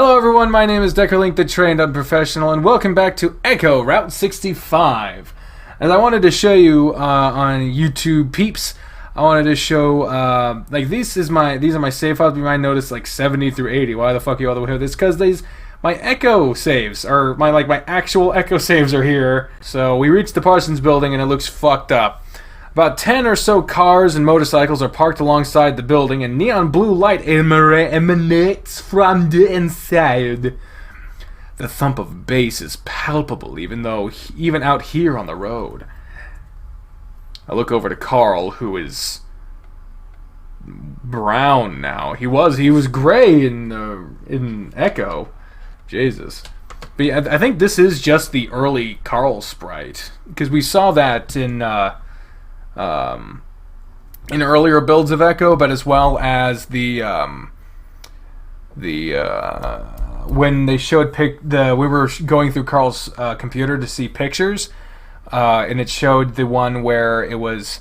Hello everyone, my name is Deckerlink the Trained Unprofessional, and welcome back to Echo Route 65. As I wanted to show you on YouTube peeps, I wanted to show these are my save files. You might notice like 70 through 80. Why the fuck are you all the way here? This because my Echo saves are my actual Echo saves are here. So we reached the Parsons building and it looks fucked up. About 10 or so cars and motorcycles are parked alongside the building, and neon blue light emanates from the inside. The thump of bass is palpable, even out here on the road. I look over to Carl, who is brown now. He was gray in Echo. Jesus. But yeah, I think this is just the early Carl sprite, because we saw that in earlier builds of Echo, but as well as when they showed we were going through Carl's computer to see pictures, and it showed the one where it was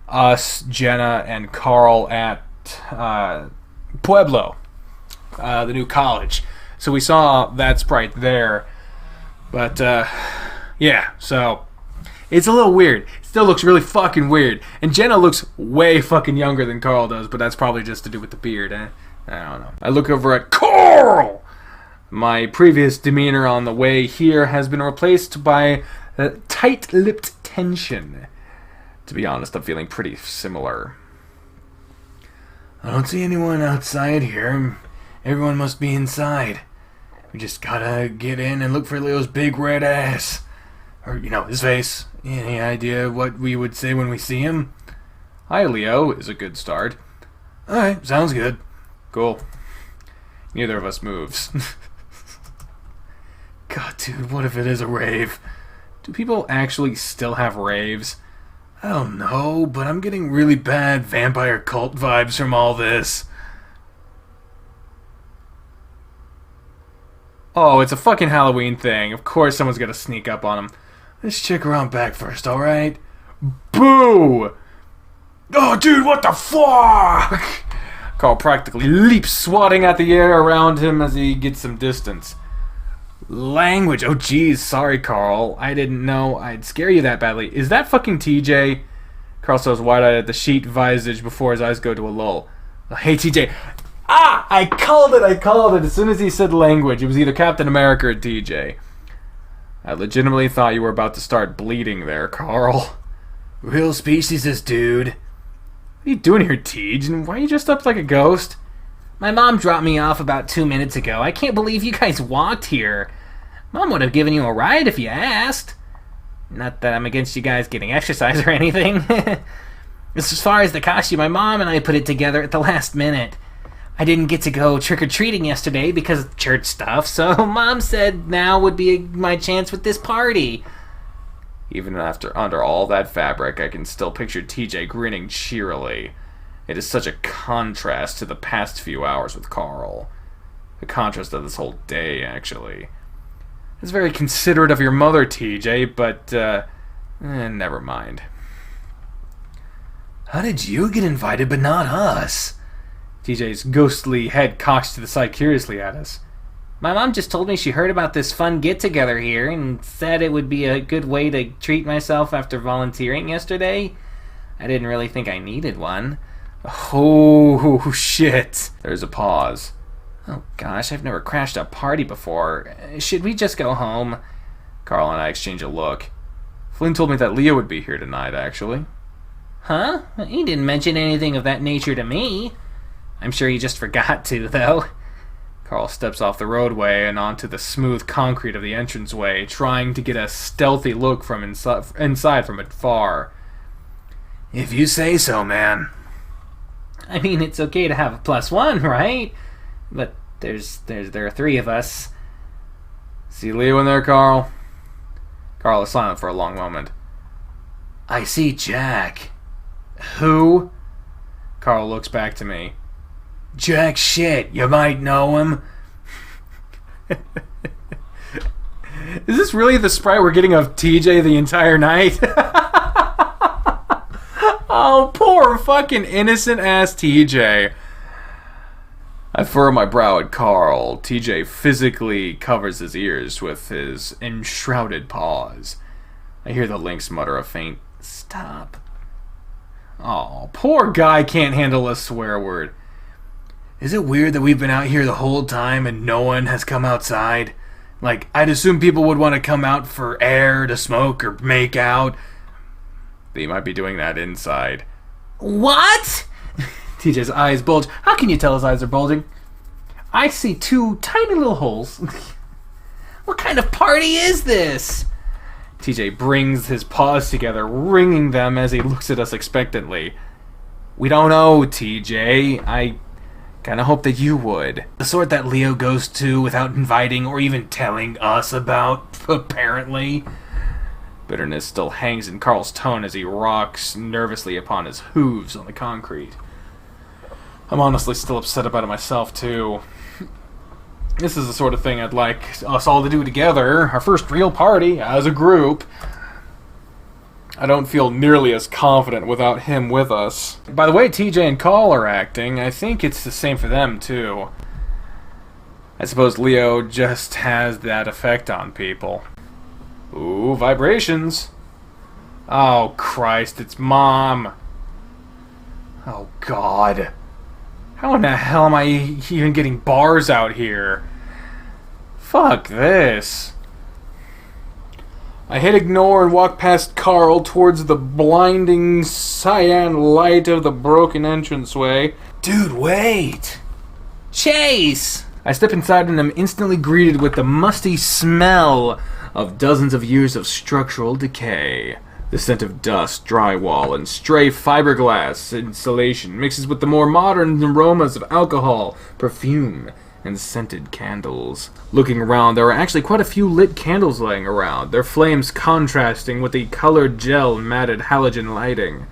us, Jenna, and Carl at Pueblo, the new college. So we saw that sprite there, but yeah, so it's a little weird. Still looks really fucking weird. And Jenna looks way fucking younger than Carl does, but that's probably just to do with the beard. I don't know. I look over at Carl! My previous demeanor on the way here has been replaced by tight-lipped tension. To be honest, I'm feeling pretty similar. I don't see anyone outside here. Everyone must be inside. We just gotta get in and look for Leo's big red ass. Or, his face. Any idea what we would say when we see him? Hi, Leo is a good start. Alright, sounds good. Cool. Neither of us moves. God, dude, what if it is a rave? Do people actually still have raves? I don't know, but I'm getting really bad vampire cult vibes from all this. Oh, it's a fucking Halloween thing. Of course someone's gonna sneak up on him. Let's check around back first, alright? Boo! Oh, dude, what the fuck? Carl practically leaps, swatting at the air around him as he gets some distance. Language. Oh, jeez. Sorry, Carl. I didn't know I'd scare you that badly. Is that fucking TJ? Carl stares wide-eyed at the sheet visage before his eyes go to a lull. Hey, TJ. Ah! I called it. As soon as he said language, it was either Captain America or TJ. I legitimately thought you were about to start bleeding there, Carl. Real speciesist, dude. What are you doing here, Tej? And why are you dressed up like a ghost? My mom dropped me off about 2 minutes ago. I can't believe you guys walked here. Mom would have given you a ride if you asked. Not that I'm against you guys getting exercise or anything. As far as the costume, my mom and I put it together at the last minute. I didn't get to go trick-or-treating yesterday because of church stuff, so Mom said now would be my chance with this party. Even under all that fabric, I can still picture TJ grinning cheerily. It is such a contrast to the past few hours with Carl. A contrast of this whole day, actually. It's very considerate of your mother, TJ, but, never mind. How did you get invited but not us? TJ's ghostly head cocks to the side curiously at us. My mom just told me she heard about this fun get-together here and said it would be a good way to treat myself after volunteering yesterday. I didn't really think I needed one. Oh, shit. There's a pause. Oh, gosh, I've never crashed a party before. Should we just go home? Carl and I exchange a look. Flynn told me that Leo would be here tonight, actually. Huh? He didn't mention anything of that nature to me. I'm sure he just forgot to, though. Carl steps off the roadway and onto the smooth concrete of the entranceway, trying to get a stealthy look from inside from afar. If you say so, man. I mean, it's okay to have a +1, right? But there are 3 of us. See Leo in there, Carl? Carl is silent for a long moment. I see Jack. Who? Carl looks back to me. Jack shit, you might know him. Is this really the sprite we're getting of TJ the entire night? Oh, poor fucking innocent ass TJ. I furrow my brow at Carl. TJ physically covers his ears with his enshrouded paws. I hear the lynx mutter a faint, "Stop." Oh, poor guy can't handle a swear word. Is it weird that we've been out here the whole time and no one has come outside? Like, I'd assume people would want to come out for air, to smoke, or make out. They might be doing that inside. What? TJ's eyes bulge. How can you tell his eyes are bulging? I see two tiny little holes. What kind of party is this? TJ brings his paws together, wringing them as he looks at us expectantly. We don't know, TJ. I kind of hope that you would. The sort that Leo goes to without inviting or even telling us about, apparently. Bitterness still hangs in Carl's tone as he rocks nervously upon his hooves on the concrete. I'm honestly still upset about it myself, too. This is the sort of thing I'd like us all to do together. Our first real party as a group. I don't feel nearly as confident without him with us. By the way TJ and Carl are acting, I think it's the same for them, too. I suppose Leo just has that effect on people. Ooh, vibrations. Oh, Christ, it's Mom. Oh, God. How in the hell am I even getting bars out here? Fuck this. I hit ignore and walk past Carl towards the blinding cyan light of the broken entranceway. Dude, wait! Chase! I step inside and am instantly greeted with the musty smell of dozens of years of structural decay. The scent of dust, drywall, and stray fiberglass insulation mixes with the more modern aromas of alcohol, perfume, and scented candles. Looking around, there are actually quite a few lit candles laying around, their flames contrasting with the colored gel matted halogen lighting.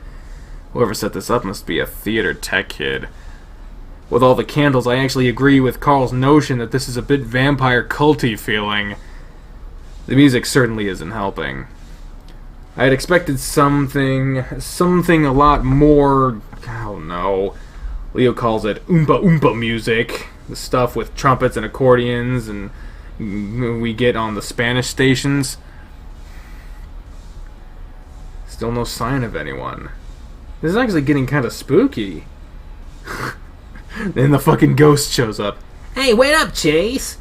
Whoever set this up must be a theater tech kid. With all the candles, I actually agree with Carl's notion that this is a bit vampire culty feeling. The music certainly isn't helping. I had expected something a lot more, I don't know, Leo calls it oompa oompa music, the stuff with trumpets and accordions and we get on the Spanish stations. Still no sign of anyone. This is actually getting kind of spooky. Then the fucking ghost shows up. Hey, wait up, Chase!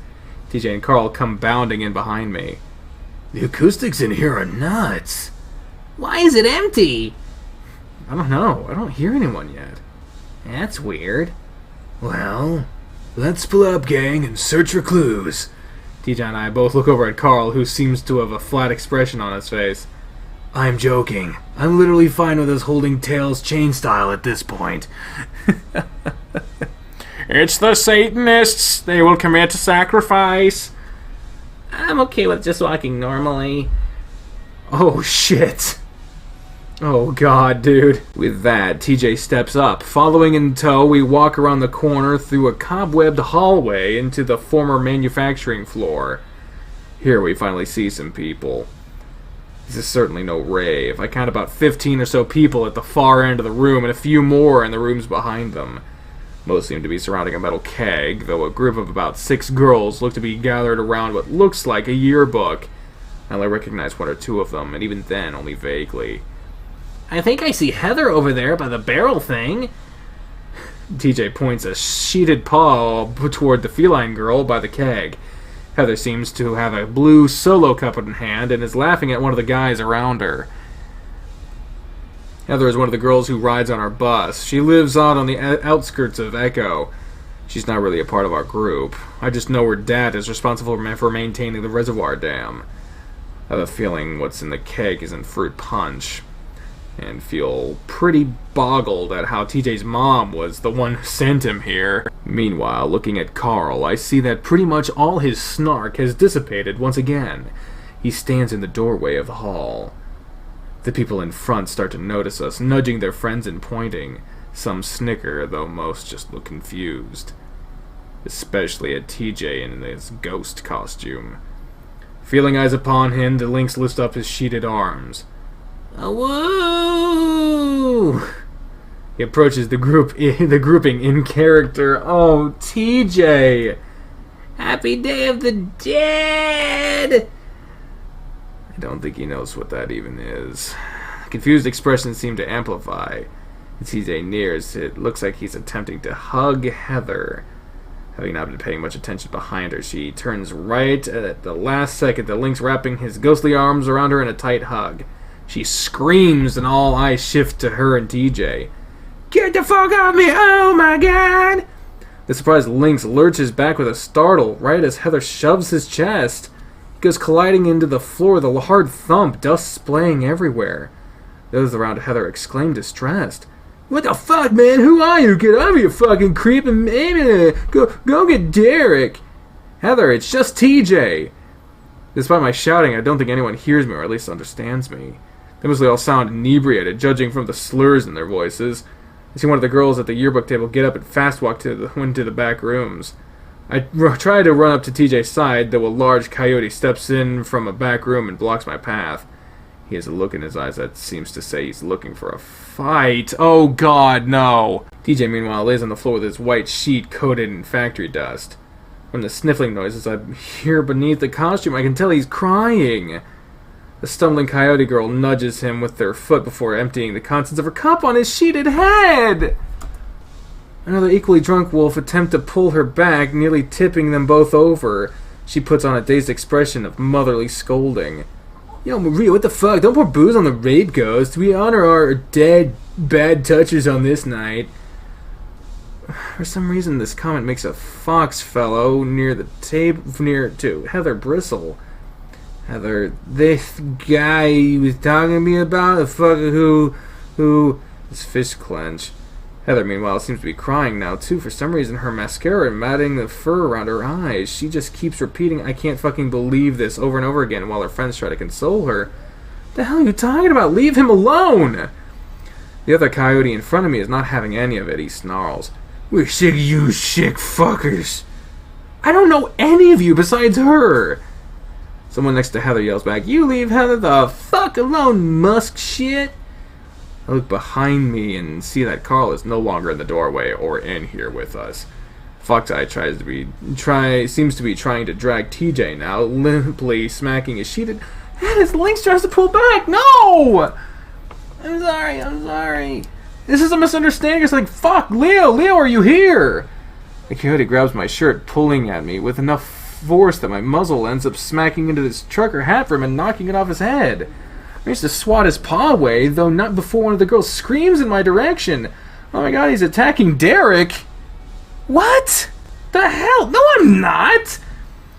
TJ and Carl come bounding in behind me. The acoustics in here are nuts. Why is it empty? I don't know. I don't hear anyone yet. That's weird. Well, let's split up, gang, and search for clues. TJ and I both look over at Carl, who seems to have a flat expression on his face. I'm joking. I'm literally fine with us holding tails chain style at this point. It's the Satanists. They will commit sacrifice. I'm okay with just walking normally. Oh, shit. Oh, God, dude. With that, TJ steps up. Following in tow, we walk around the corner through a cobwebbed hallway into the former manufacturing floor. Here we finally see some people. This is certainly no rave. I count about 15 or so people at the far end of the room and a few more in the rooms behind them. Most seem to be surrounding a metal keg, though a group of about 6 girls look to be gathered around what looks like a yearbook. I only recognize 1 or 2 of them, and even then only vaguely. I think I see Heather over there by the barrel thing. TJ points a sheeted paw toward the feline girl by the keg. Heather seems to have a blue solo cup in hand and is laughing at one of the guys around her. Heather is one of the girls who rides on our bus. She lives out on the outskirts of Echo. She's not really a part of our group. I just know her dad is responsible for maintaining the reservoir dam. I have a feeling what's in the keg isn't fruit punch. And feel pretty boggled at how TJ's mom was the one who sent him here. Meanwhile, looking at Carl, I see that pretty much all his snark has dissipated once again. He stands in the doorway of the hall. The people in front start to notice us, nudging their friends and pointing. Some snicker, though most just look confused. Especially at TJ in his ghost costume. Feeling eyes upon him, the lynx lifts up his sheeted arms. Woo! He approaches the grouping in character. Oh, TJ! Happy Day of the Dead! I don't think he knows what that even is. Confused expressions seem to amplify. As TJ nears, it looks like he's attempting to hug Heather. Having not been paying much attention behind her, she turns right at the last second. The Link's wrapping his ghostly arms around her in a tight hug. She screams and all eyes shift to her and TJ. Get the fuck off me! Oh my god! The surprised Lynx lurches back with a startle right as Heather shoves his chest. He goes colliding into the floor with a hard thump, dust splaying everywhere. Those around Heather exclaim distressed. What the fuck, man? Who are you? Get over, you fucking creep, and maybe go get Derek. Heather, it's just TJ. Despite my shouting, I don't think anyone hears me, or at least understands me. They mostly all sound inebriated, judging from the slurs in their voices. I see one of the girls at the yearbook table get up and fast walk into the back rooms. I try to run up to TJ's side, though a large coyote steps in from a back room and blocks my path. He has a look in his eyes that seems to say he's looking for a fight. Oh god, no! TJ, meanwhile, lays on the floor with his white sheet coated in factory dust. From the sniffling noises I hear beneath the costume, I can tell he's crying. The stumbling coyote girl nudges him with their foot before emptying the contents of her cup on his sheeted head! Another equally drunk wolf attempts to pull her back, nearly tipping them both over. She puts on a dazed expression of motherly scolding. Yo, Maria, what the fuck? Don't pour booze on the rape ghost. We honor our dead bad touchers on this night. For some reason, this comment makes a fox fellow near the table, near to Heather bristle. Heather, this guy he was talking to me about, the fucker who, his fist clench. Heather, meanwhile, seems to be crying now, too. For some reason, her mascara matting the fur around her eyes. She just keeps repeating, I can't fucking believe this, over and over again, while her friends try to console her. The hell are you talking about? Leave him alone! The other coyote in front of me is not having any of it. He snarls. We're sick of you sick fuckers. I don't know any of you besides her. Someone next to Heather yells back, you leave Heather the fuck alone, musk shit. I look behind me and see that Carl is no longer in the doorway or in here with us. Foxeye seems to be trying to drag TJ now, limply smacking his sheet. And his Lynx tries to pull back. No! I'm sorry. This is a misunderstanding. It's like, fuck, Leo, are you here? The coyote grabs my shirt, pulling at me with enough force that my muzzle ends up smacking into this trucker hat rim and knocking it off his head. I managed to swat his paw away, though not before one of the girls screams in my direction. Oh my god, he's attacking Derek! What? The hell? No, I'm not!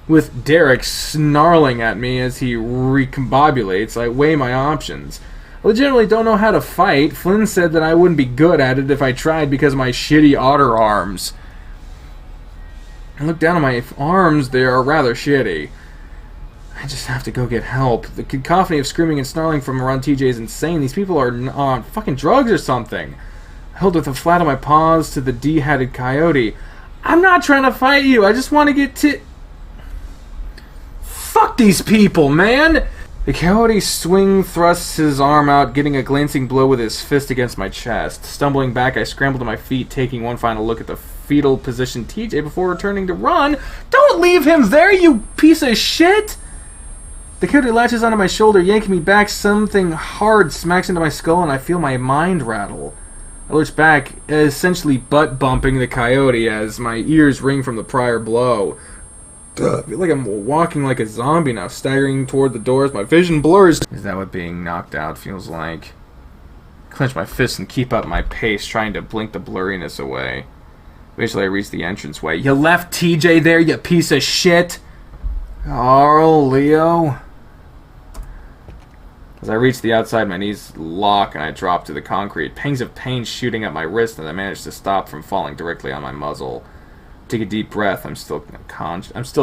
With Derek snarling at me as he recombobulates, I weigh my options. I legitimately don't know how to fight. Flynn said that I wouldn't be good at it if I tried because of my shitty otter arms. I look down at my arms, they are rather shitty. I just have to go get help. The cacophony of screaming and snarling from around TJ is insane. These people are on fucking drugs or something. I held with the flat of my paws to the D-headed coyote. I'm not trying to fight you. I just want to get to... Fuck these people, man! The coyote thrusts his arm out, getting a glancing blow with his fist against my chest. Stumbling back, I scramble to my feet, taking one final look at the fetal position TJ before returning to run. Don't leave him there, you piece of shit! The coyote latches onto my shoulder, yanking me back. Something hard smacks into my skull, and I feel my mind rattle. I lurch back, essentially butt-bumping the coyote as my ears ring from the prior blow. I feel like I'm walking like a zombie now, staggering toward the doors. My vision blurs. Is that what being knocked out feels like? I clench my fists and keep up my pace, trying to blink the blurriness away. Eventually I reach the entranceway. You left TJ there, you piece of shit! Carl, Leo... As I reach the outside, my knees lock and I drop to the concrete. Pangs of pain shooting up my wrist, and I manage to stop from falling directly on my muzzle. Take a deep breath. I'm still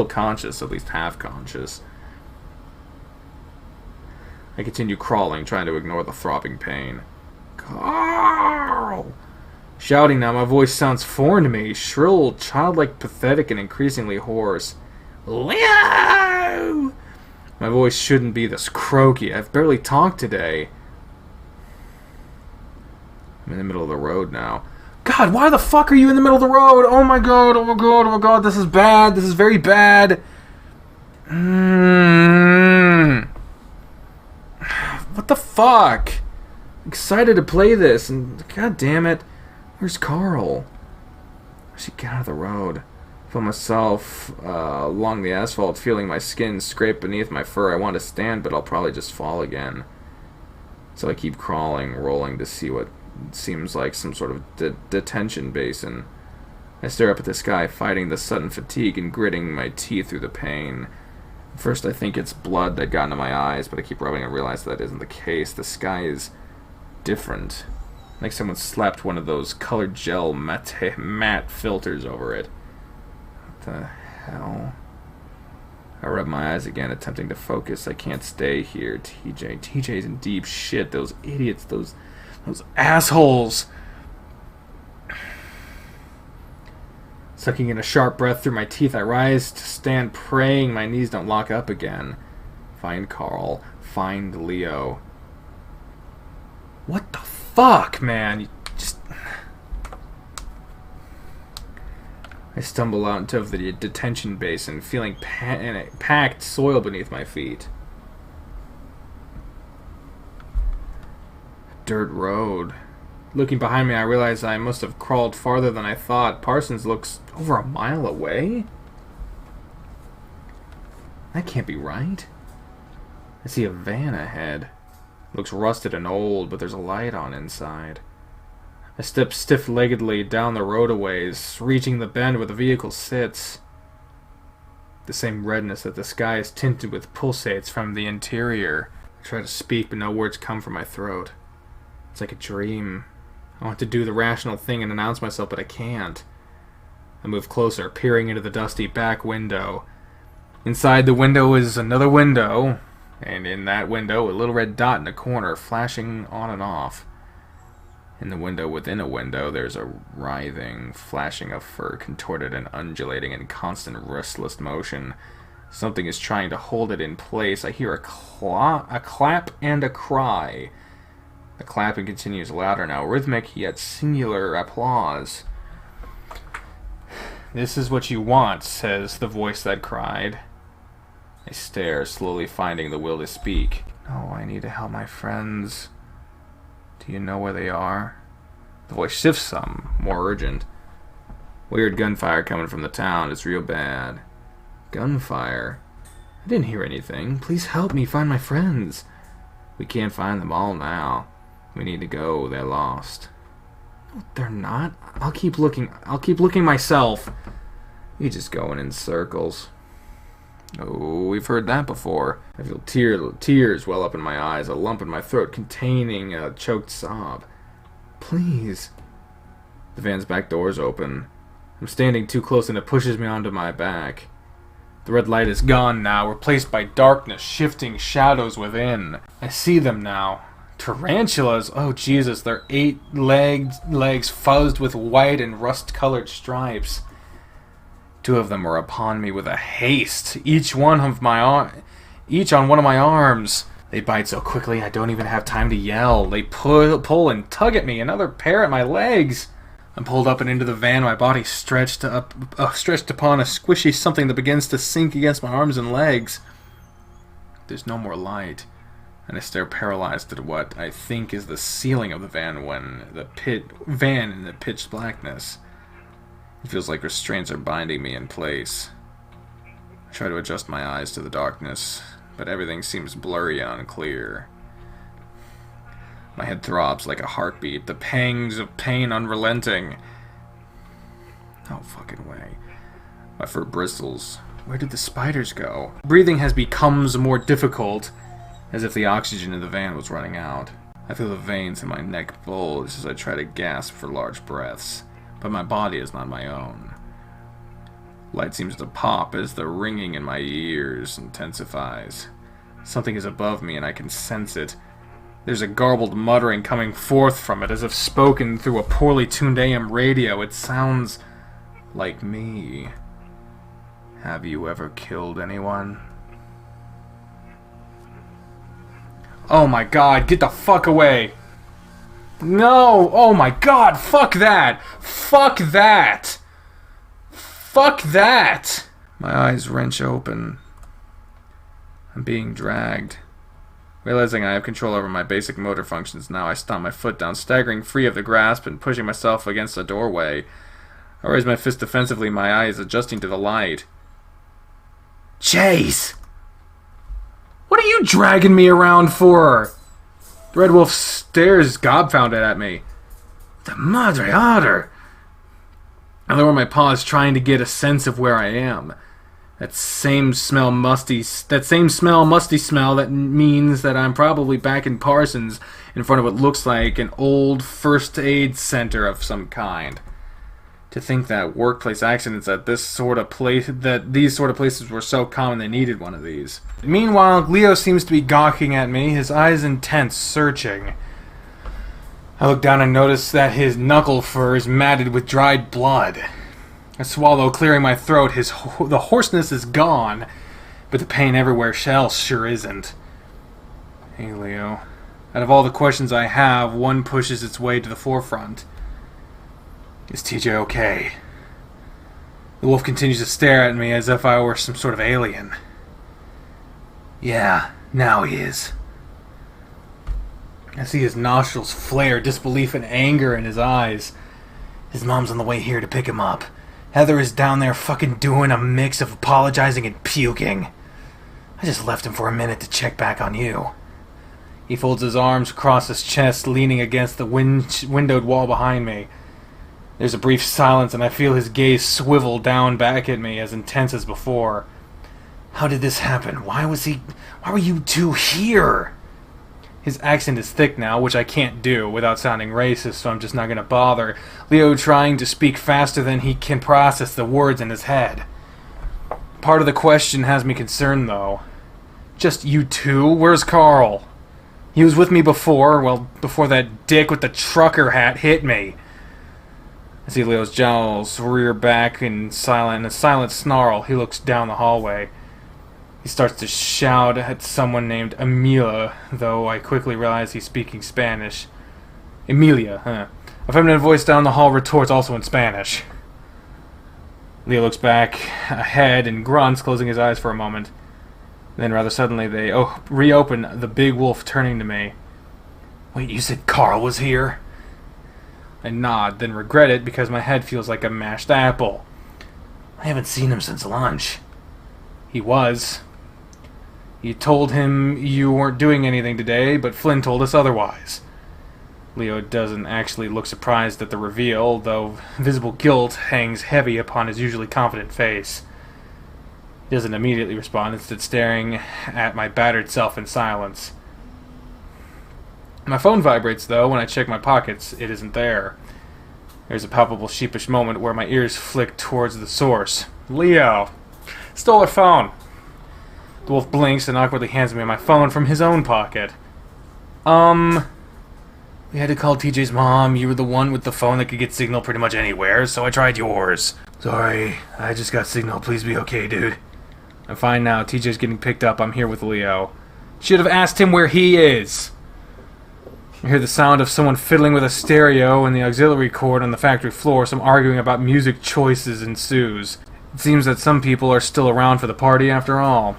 conscious, at least half conscious. I continue crawling, trying to ignore the throbbing pain. Carl! Shouting now, my voice sounds foreign to me. Shrill, childlike, pathetic, and increasingly hoarse. Leo! My voice shouldn't be this croaky. I've barely talked today. I'm in the middle of the road now. God, why the fuck are you in the middle of the road? Oh my god, oh my god, oh my god, this is bad. This is very bad. What the fuck? I'm excited to play this, and god damn it. Where's Carl? I should get out of the road. I feel myself along the asphalt, feeling my skin scrape beneath my fur. I want to stand, but I'll probably just fall again. So I keep crawling, rolling to see what seems like some sort of detention basin. I stare up at the sky, fighting the sudden fatigue and gritting my teeth through the pain. First I think it's blood that got into my eyes, but I keep rubbing and realize that isn't the case. The sky is different. Like someone slapped one of those colored gel matte filters over it. What the hell? I rub my eyes again, attempting to focus. I can't stay here. TJ's in deep shit. Those idiots, those assholes. Sucking in a sharp breath through my teeth, I rise to stand, praying my knees don't lock up again. Find Carl. Find Leo. What the fuck, man? I stumble out into the detention basin, feeling packed soil beneath my feet. Dirt road. Looking behind me, I realize I must have crawled farther than I thought. Parsons looks over a mile away? That can't be right. I see a van ahead. Looks rusted and old, but there's a light on inside. I step stiff-leggedly down the road a ways, reaching the bend where the vehicle sits. The same redness that the sky is tinted with pulsates from the interior. I try to speak, but no words come from my throat. It's like a dream. I want to do the rational thing and announce myself, but I can't. I move closer, peering into the dusty back window. Inside the window is another window, and in that window, a little red dot in a corner, flashing on and off. In the window within a window, there's a writhing, flashing of fur, contorted and undulating in constant restless motion. Something is trying to hold it in place. I hear a clap and a cry. The clapping continues louder now, rhythmic yet singular applause. "This is what you want," says the voice that cried. I stare, slowly finding the will to speak. "No, I need to help my friends. Do you know where they are?" The voice shifts some, more urgent. "Weird gunfire coming from the town. It's real bad." Gunfire? I didn't hear anything. Please help me find my friends. We can't find them all now. We need to go. They're lost. No, they're not. I'll keep looking. I'll keep looking myself. You're just going in circles. Oh, we've heard that before. I feel tears well up in my eyes, a lump in my throat containing a choked sob. Please. The van's back door's open. I'm standing too close and it pushes me onto my back. The red light is gone now, replaced by darkness, shifting shadows within. I see them now. Tarantulas! Oh Jesus, their 8 legs fuzzed with white and rust-colored stripes. 2 of them are upon me with a haste, each on one of my arms. They bite so quickly I don't even have time to yell. They pull and tug at me, another pair at my legs. I'm pulled up and into the van, my body stretched upon a squishy something that begins to sink against my arms and legs. There's no more light, and I stare paralyzed at what I think is the ceiling of the van in the pitch blackness. It feels like restraints are binding me in place. I try to adjust my eyes to the darkness, but everything seems blurry and unclear. My head throbs like a heartbeat, the pangs of pain unrelenting. No fucking way. My fur bristles. Where did the spiders go? Breathing has become more difficult, as if the oxygen in the van was running out. I feel the veins in my neck bulge as I try to gasp for large breaths, but my body is not my own. Light seems to pop as the ringing in my ears intensifies. Something is above me and I can sense it. There's a garbled muttering coming forth from it, as if spoken through a poorly tuned AM radio. It sounds like me. Have you ever killed anyone? Oh my god, get the fuck away! No! Oh my god! Fuck that! Fuck that! Fuck that! My eyes wrench open. I'm being dragged. Realizing I have control over my basic motor functions now, I stomp my foot down, staggering free of the grasp and pushing myself against the doorway. I raise my fist defensively, my eyes adjusting to the light. Chase! What are you dragging me around for? The Red Wolf stares gobfounded at me. The madre otter! I lower my paws, trying to get a sense of where I am. That same musty smell that means that I'm probably back in Parsons in front of what looks like an old first aid center of some kind. To think that workplace accidents at these sort of places were so common they needed one of these. Meanwhile, Leo seems to be gawking at me, his eyes intense, searching. I look down and notice that his knuckle fur is matted with dried blood. I swallow, clearing my throat. The hoarseness is gone, but the pain everywhere else sure isn't. Hey, Leo. Out of all the questions I have, one pushes its way to the forefront. Is TJ okay? The wolf continues to stare at me as if I were some sort of alien. Yeah, now he is. I see his nostrils flare, disbelief and anger in his eyes. His mom's on the way here to pick him up. Heather is down there fucking doing a mix of apologizing and puking. I just left him for a minute to check back on you. He folds his arms across his chest, leaning against the windowed wall behind me. There's a brief silence, and I feel his gaze swivel down back at me, as intense as before. How did this happen? Why were you two here? His accent is thick now, which I can't do without sounding racist, so I'm just not going to bother. Leo trying to speak faster than he can process the words in his head. Part of the question has me concerned, though. Just you two? Where's Carl? He was with me before, before that dick with the trucker hat hit me. I see Leo's jowls rear back in a silent snarl. He looks down the hallway. He starts to shout at someone named Emilia, though I quickly realize he's speaking Spanish. Emilia, huh? A feminine voice down the hall retorts, also in Spanish. Leo looks back ahead and grunts, closing his eyes for a moment. Then, rather suddenly, they reopen, the big wolf turning to me. Wait, you said Carl was here? I nod, then regret it because my head feels like a mashed apple. I haven't seen him since lunch. He was. You told him you weren't doing anything today, but Flynn told us otherwise. Leo doesn't actually look surprised at the reveal, though visible guilt hangs heavy upon his usually confident face. He doesn't immediately respond, instead staring at my battered self in silence. My phone vibrates, though. When I check my pockets, it isn't there. There's a palpable sheepish moment where my ears flick towards the source. Leo! Stole her phone! The wolf blinks and awkwardly hands me my phone from his own pocket. We had to call TJ's mom. You were the one with the phone that could get signal pretty much anywhere, so I tried yours. Sorry, I just got signal. Please be okay, dude. I'm fine now. TJ's getting picked up. I'm here with Leo. Should have asked him where he is. I hear the sound of someone fiddling with a stereo and the auxiliary cord on the factory floor. Some arguing about music choices ensues. It seems that some people are still around for the party after all.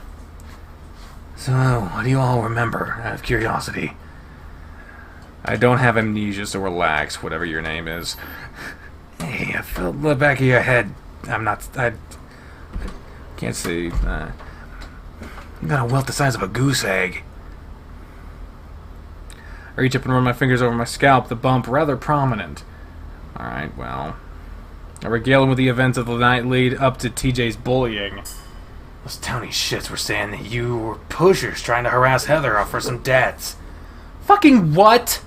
So, what do you all remember, out of curiosity? I don't have amnesia, so relax, whatever your name is. Hey, I felt the back of your head. I can't see. You got a welt the size of a goose egg. I reach up and run my fingers over my scalp, the bump rather prominent. Alright, well. I regale him with the events of the night lead up to TJ's bullying. Those towny shits were saying that you were pushers trying to harass Heather for some debts. Fucking what?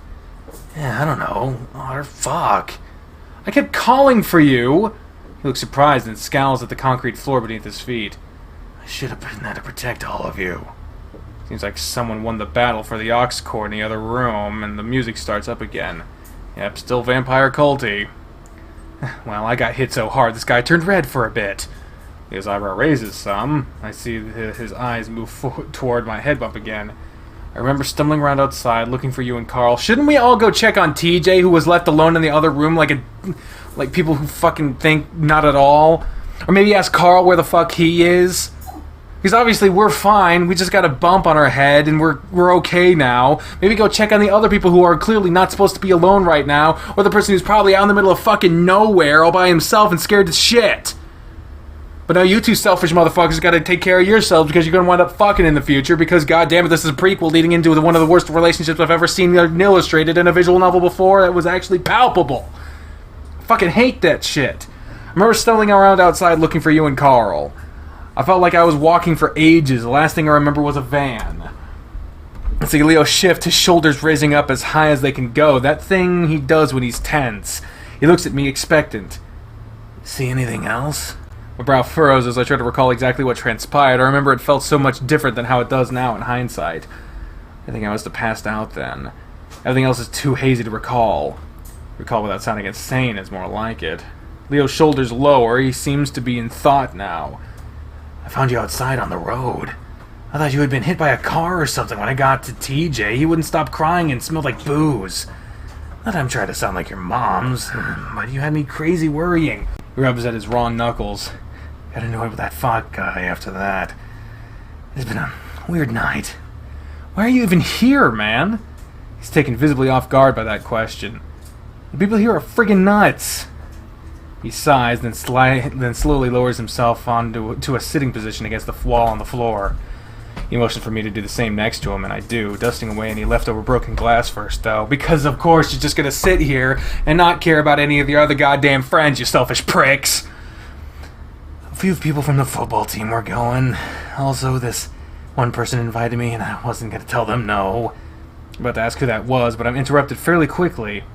Yeah, I don't know. Oh, fuck. I kept calling for you. He looks surprised and scowls at the concrete floor beneath his feet. I should have been there to protect all of you. Seems like someone won the battle for the aux cord in the other room, and the music starts up again. Yep, still vampire culty. Well, I got hit so hard this guy turned red for a bit. His eyebrow raises some. I see his eyes move toward my head bump again. I remember stumbling around outside looking for you and Carl. Shouldn't we all go check on TJ, who was left alone in the other room like people who fucking think not at all? Or maybe ask Carl where the fuck he is? Because obviously we're fine, we just got a bump on our head and we're okay now. Maybe go check on the other people who are clearly not supposed to be alone right now, or the person who's probably out in the middle of fucking nowhere all by himself and scared to shit. But now you two selfish motherfuckers gotta take care of yourselves because you're gonna wind up fucking in the future because goddammit this is a prequel leading into one of the worst relationships I've ever seen illustrated in a visual novel before that was actually palpable. I fucking hate that shit. I remember stumbling around outside looking for you and Carl. I felt like I was walking for ages. The last thing I remember was a van. I see Leo shift, his shoulders raising up as high as they can go. That thing he does when he's tense. He looks at me expectant. See anything else? My brow furrows as I try to recall exactly what transpired. I remember it felt so much different than how it does now in hindsight. I think I must have passed out then. Everything else is too hazy to recall. Recall without sounding insane is more like it. Leo's shoulders lower. He seems to be in thought now. I found you outside on the road. I thought you had been hit by a car or something when I got to TJ. He wouldn't stop crying and smelled like booze. Not that I'm trying to sound like your mom's, but you had me crazy worrying. He rubs at his raw knuckles. Got annoyed with that fog guy after that. It's been a weird night. Why are you even here, man? He's taken visibly off guard by that question. The people here are friggin' nuts. He sighs, then slowly lowers himself to a sitting position against the wall on the floor. He motions for me to do the same next to him, and I do, dusting away any leftover broken glass first, though. Because, of course, you're just gonna sit here and not care about any of your other goddamn friends, you selfish pricks. A few people from the football team were going. Also, this one person invited me, and I wasn't gonna tell them no. I'm about to ask who that was, but I'm interrupted fairly quickly.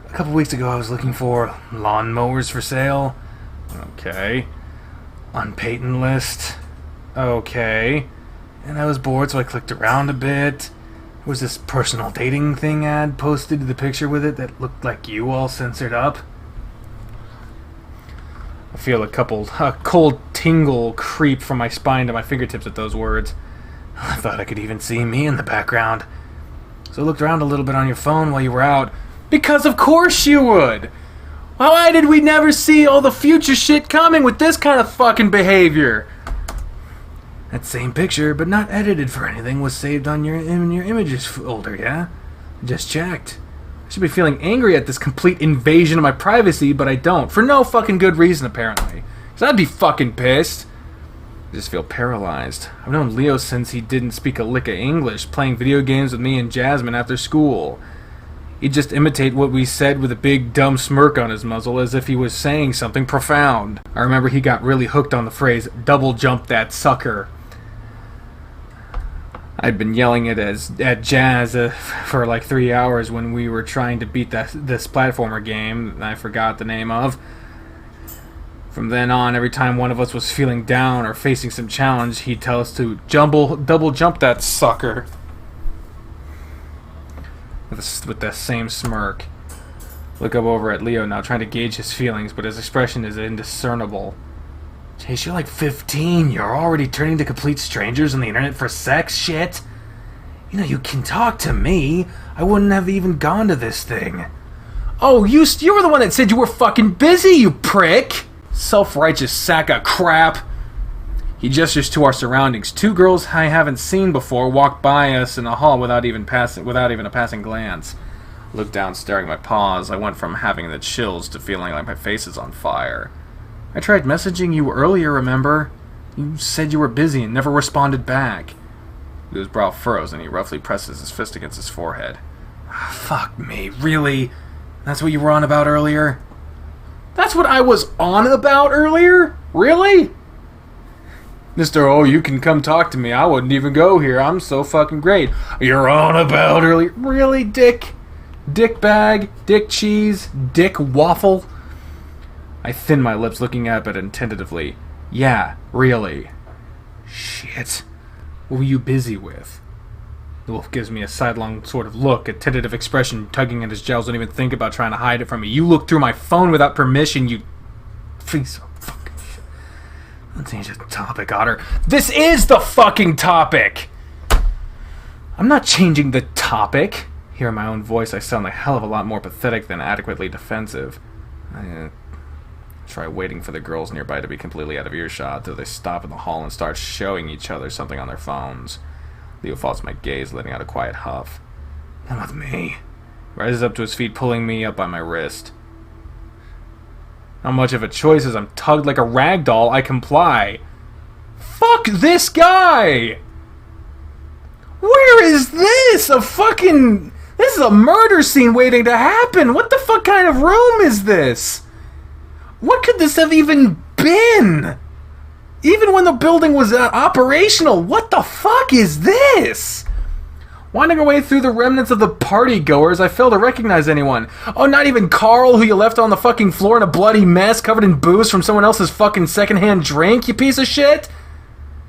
A couple weeks ago, I was looking for lawnmowers for sale. Okay. On Peyton list. Okay. And I was bored, so I clicked around a bit. There was this personal dating thing ad posted to the picture with it that looked like you all censored up. I feel a cold tingle creep from my spine to my fingertips at those words. I thought I could even see me in the background. So I looked around a little bit on your phone while you were out. Because of course you would! Why did we never see all the future shit coming with this kind of fucking behavior? That same picture, but not edited for anything, was saved on in your images folder, yeah? I just checked. I should be feeling angry at this complete invasion of my privacy, but I don't. For no fucking good reason, apparently. Because I'd be fucking pissed. I just feel paralyzed. I've known Leo since he didn't speak a lick of English, playing video games with me and Jasmine after school. He'd just imitate what we said with a big dumb smirk on his muzzle as if he was saying something profound. I remember he got really hooked on the phrase, double jump that sucker. I'd been yelling it at Jazz for like 3 hours when we were trying to beat this platformer game I forgot the name of. From then on, every time one of us was feeling down or facing some challenge, he'd tell us to double jump that sucker. With that same smirk. Look up over at Leo now, trying to gauge his feelings, but his expression is indiscernible. Chase, you're like 15. You're already turning to complete strangers on the internet for sex shit? You know, you can talk to me. I wouldn't have even gone to this thing. Oh, you were the one that said you were fucking busy, you prick! Self-righteous sack of crap. He gestures to our surroundings. 2 girls I haven't seen before walk by us in a hall without even a passing glance. I look down, staring at my paws. I went from having the chills to feeling like my face is on fire. I tried messaging you earlier, remember? You said you were busy and never responded back. His brow furrows and he roughly presses his fist against his forehead. Fuck me, really? That's what you were on about earlier? That's what I was on about earlier? Really? Mr. Oh, you can come talk to me. I wouldn't even go here. I'm so fucking great. You're on about earlier. Really, dick? Dick bag? Dick cheese? Dick waffle? I thin my lips, looking up at it tentatively. Yeah, really. Shit. What were you busy with? The wolf gives me a sidelong sort of look, a tentative expression tugging at his jowls. Don't even think about trying to hide it from me. You looked through my phone without permission, you... Please, fucking shit. Let's change the topic, Otter. This is the fucking topic! I'm not changing the topic. Hearing my own voice, I sound a hell of a lot more pathetic than adequately defensive. I try waiting for the girls nearby to be completely out of earshot till they stop in the hall and start showing each other something on their phones. Leo follows my gaze, letting out a quiet huff. Come with me. Rises up to his feet, pulling me up by my wrist. Not much of a choice as I'm tugged like a rag doll. I comply. Fuck this guy! Where is this? This is a murder scene waiting to happen. What the fuck kind of room is this? What could this have even been? Even when the building was operational, what the fuck is this? Winding our way through the remnants of the party goers, I fail to recognize anyone. Oh, not even Carl, who you left on the fucking floor in a bloody mess covered in booze from someone else's fucking secondhand drink, you piece of shit?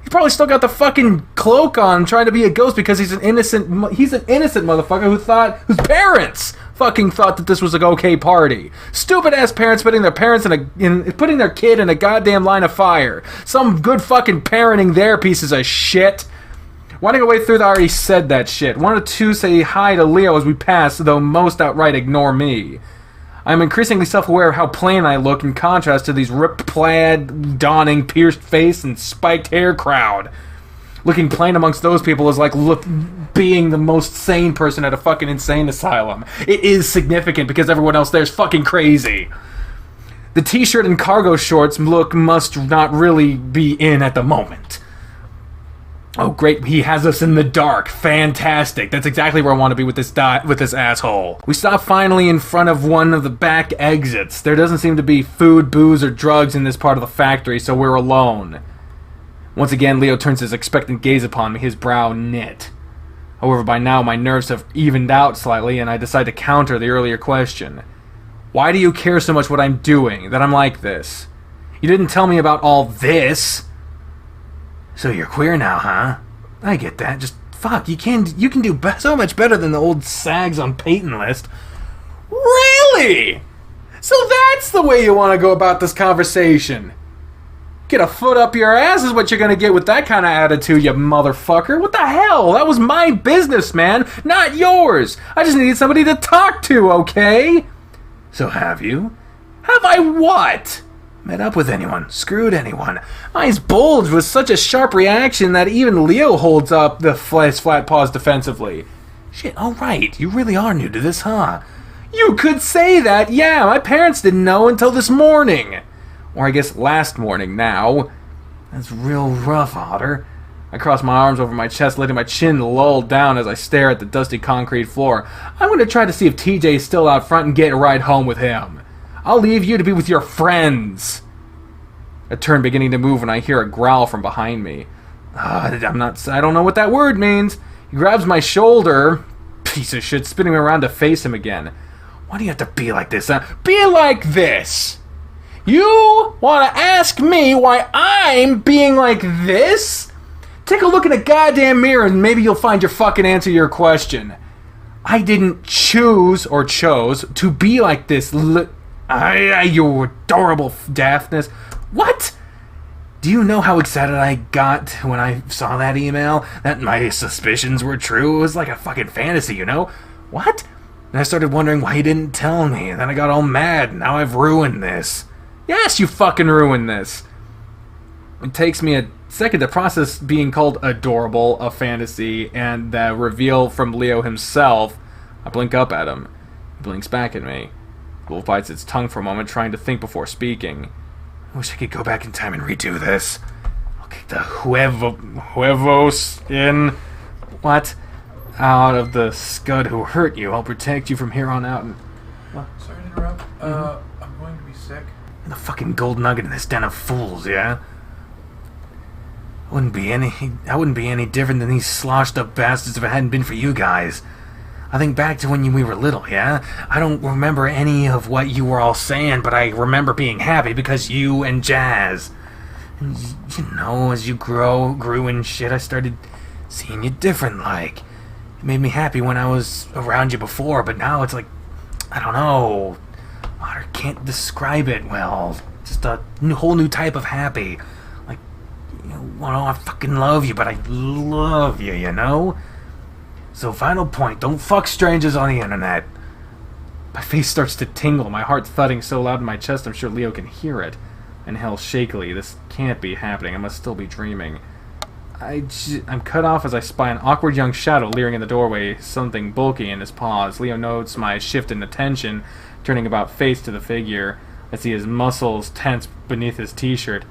He probably still got the fucking cloak on, trying to be a ghost because he's an innocent motherfucker whose parents fucking thought that this was an okay party. Stupid ass parents putting their kid in a goddamn line of fire. Some good fucking parenting there, pieces of shit. Winding our way through, I already said that shit. One or two say hi to Leo as we pass, though most outright ignore me. I'm increasingly self-aware of how plain I look in contrast to these ripped plaid, donning, pierced face, and spiked hair crowd. Looking plain amongst those people is like being the most sane person at a fucking insane asylum. It is significant because everyone else there is fucking crazy. The t-shirt and cargo shorts look must not really be in at the moment. Oh great, he has us in the dark. Fantastic. That's exactly where I want to be with this asshole. We stop finally in front of one of the back exits. There doesn't seem to be food, booze, or drugs in this part of the factory, so we're alone. Once again, Leo turns his expectant gaze upon me, his brow knit. However, by now my nerves have evened out slightly, and I decide to counter the earlier question. Why do you care so much what I'm doing, that I'm like this? You didn't tell me about all this. So you're queer now, huh? I get that. Just fuck. You can do so much better than the old sags on Peyton list. Really? So that's the way you want to go about this conversation? Get a foot up your ass is what you're gonna get with that kind of attitude, you motherfucker. What the hell? That was my business, man, not yours. I just needed somebody to talk to, okay? So have you? Have I what? Met up with anyone, screwed anyone. Eyes bulged with such a sharp reaction that even Leo holds up the flat paws defensively. Shit, alright, you really are new to this, huh? You could say that, yeah, my parents didn't know until this morning. Or I guess last morning now. That's real rough, Otter. I cross my arms over my chest, letting my chin lull down as I stare at the dusty concrete floor. I'm going to try to see if TJ's still out front and get a ride home with him. I'll leave you to be with your friends. I turn, beginning to move, when I hear a growl from behind me. I don't know what that word means. He grabs my shoulder, piece of shit, spinning me around to face him again. Why do you have to be like this, huh? Be like this! You want to ask me why I'm being like this? Take a look in a goddamn mirror and maybe you'll find your fucking answer to your question. I didn't chose to be like this. You adorable daftness. What? Do you know how excited I got when I saw that email? That my suspicions were true? It was like a fucking fantasy, you know? What? And I started wondering why he didn't tell me. And then I got all mad. Now I've ruined this. Yes, you fucking ruined this. It takes me a second to process being called adorable, a fantasy, and the reveal from Leo himself. I blink up at him. He blinks back at me. The wolf bites its tongue for a moment, trying to think before speaking. I wish I could go back in time and redo this. I'll kick the huevos in... What? Out of the scud who hurt you. I'll protect you from here on out and... What? Sorry to interrupt. I'm going to be sick. The fucking gold nugget in this den of fools, yeah? I wouldn't be any different than these sloshed up bastards if it hadn't been for you guys. I think back to when we were little, yeah? I don't remember any of what you were all saying, but I remember being happy because you and Jazz. And you know, as you grew and shit, I started seeing you different, like. It made me happy when I was around you before, but now it's like, I don't know. I can't describe it well. Just a whole new type of happy. Like, you know, well, I fucking love you, but I love you, you know? So final point, don't fuck strangers on the internet. My face starts to tingle, my heart thudding so loud in my chest I'm sure Leo can hear it. I inhale shakily. This can't be happening. I must still be dreaming. I'm cut off as I spy an awkward young shadow leering in the doorway, something bulky in his paws. Leo notes my shift in attention, turning about face to the figure. I see his muscles tense beneath his t-shirt.